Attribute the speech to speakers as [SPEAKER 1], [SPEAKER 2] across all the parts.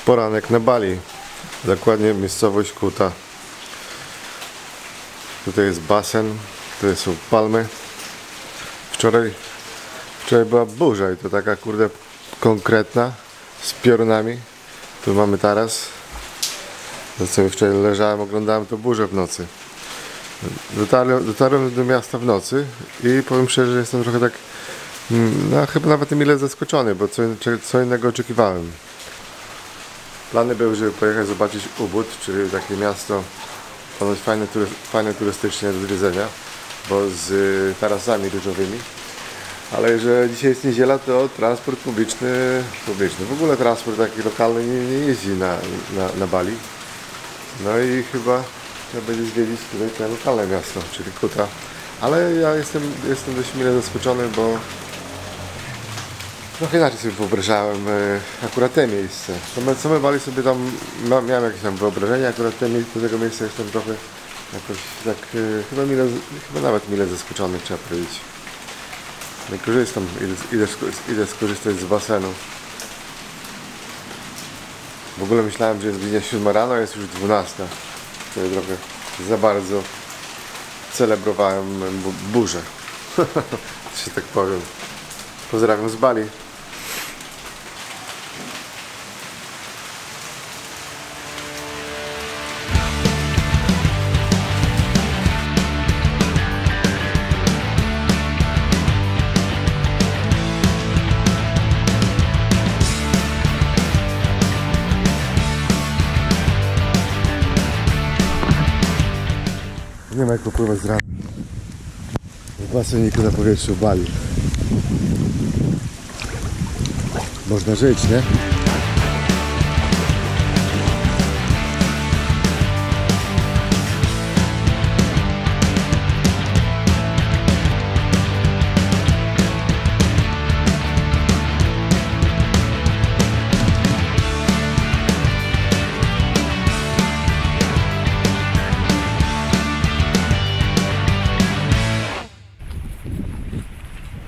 [SPEAKER 1] Poranek na Bali, dokładnie miejscowość Kuta. Tutaj jest basen, tutaj są palmy. Wczoraj była burza i to taka kurde konkretna, z piorunami. Tu mamy taras. To sobie wczoraj leżałem, oglądałem to burzę w nocy. Dotarłem do miasta w nocy i powiem szczerze, że jestem trochę tak, no chyba nawet mile zaskoczony, bo co innego oczekiwałem. Plany były, żeby pojechać zobaczyć Ubud, czyli takie miasto ponoć fajne turystycznie do zwiedzenia, bo z tarasami różowymi. Ale że dzisiaj jest niedziela, to transport publiczny, w ogóle transport taki lokalny nie jeździ na Bali. No i chyba trzeba będzie zwiedzić tutaj to lokalne miasto, czyli Kuta. Ale ja jestem dość mile zaskoczony, bo trochę inaczej sobie wyobrażałem akurat te miejsce. Same Bali sobie tam miałem jakieś tam wyobrażenia, akurat do tego miejsca jestem trochę jakoś tak chyba nawet mile zaskoczony, trzeba powiedzieć. Nie korzystam, idę skorzystać z basenu. W ogóle myślałem, że jest godzina 7 rano, a jest już 12. Wtedy trochę za bardzo celebrowałem burzę, że tak powiem. Pozdrawiam z Bali. Nie ma jak popływać z rana w baseniku na powietrzu Bali. Można żyć, nie?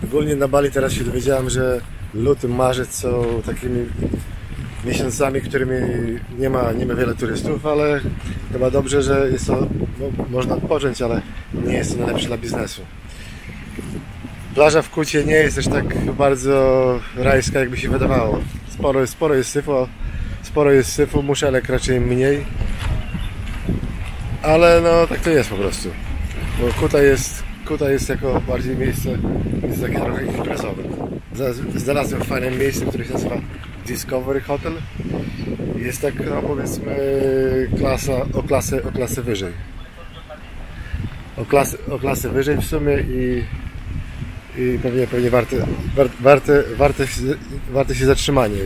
[SPEAKER 1] Ogólnie na Bali teraz się dowiedziałem, że luty, marzec są takimi miesiącami, którymi nie ma wiele turystów, ale chyba dobrze, że jest to, no, można odpocząć, ale nie jest to najlepsze dla biznesu. Plaża w Kucie nie jest też tak bardzo rajska, jakby się wydawało. Sporo jest syfu, muszelek raczej mniej, ale no tak to jest po prostu, bo Kuta jest jako bardziej miejsce takie trochę imprezowe. Znalazłem fajne miejsce, które się nazywa Discovery Hotel. Jest tak, no powiedzmy, o klasę wyżej. O klasę wyżej w sumie i pewnie warte się zatrzymanie,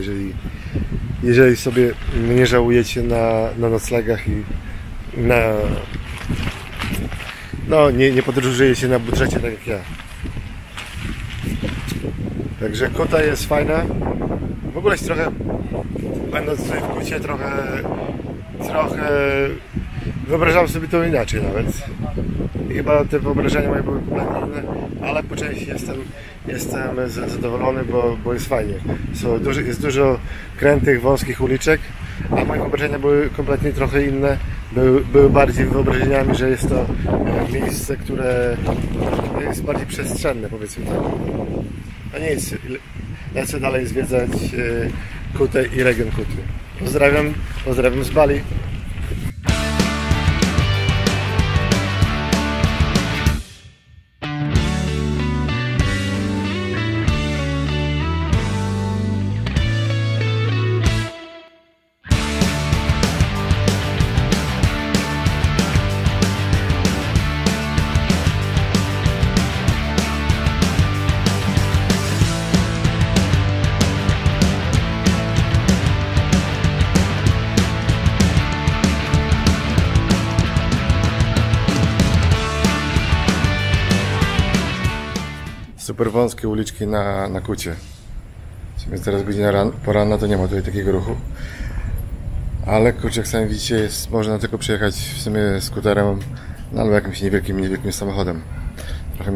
[SPEAKER 1] jeżeli sobie nie żałujecie na noclegach i nie podróżujecie na budżecie tak jak ja. Także Kuta jest fajna. W ogóle jest trochę, będąc tutaj w Kucie, trochę wyobrażam sobie to inaczej nawet. I chyba te wyobrażenia moje były kompletnie inne, ale po części jestem zadowolony, bo jest fajnie. Jest dużo krętych, wąskich uliczek, a moje wyobrażenia były kompletnie trochę inne. Były bardziej wyobrażeniami, że jest to miejsce, które jest bardziej przestrzenne, powiedzmy tak. A nic, lecę dalej zwiedzać Kutę i region Kuty. Pozdrawiam z Bali. Super wąskie uliczki na Kucie. Więc teraz godzina poranna, to nie ma tutaj takiego ruchu. Ale kurczę, jak sami widzicie, można tylko przejechać w sumie skuterem, no, albo jakimś niewielkim samochodem. Trochę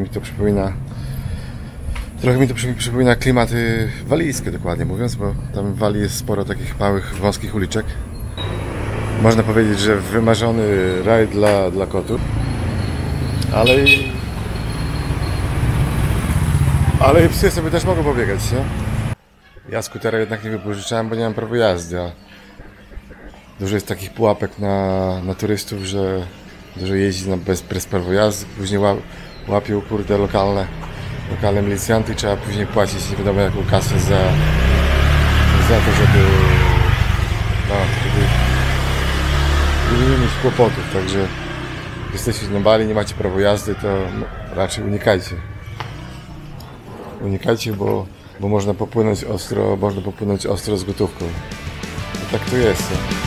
[SPEAKER 1] mi to przypomina klimaty walijskie, dokładnie mówiąc, bo tam w Walii jest sporo takich małych, wąskich uliczek. Można powiedzieć, że wymarzony raj dla kotów. Ale i psy sobie też mogą pobiegać, nie? Ja skutera jednak nie wypożyczałem, bo nie mam prawa jazdy, a dużo jest takich pułapek na turystów, że jeździ bez prawa jazdy, później łapią kurde lokalne milicjanty i trzeba później płacić nie wiadomo jaką kasę za to, żeby nie mieć kłopotów, także jak jesteście na Bali, nie macie prawa jazdy, to raczej unikajcie, bo można popłynąć ostro z gotówką. I tak to jest. Nie?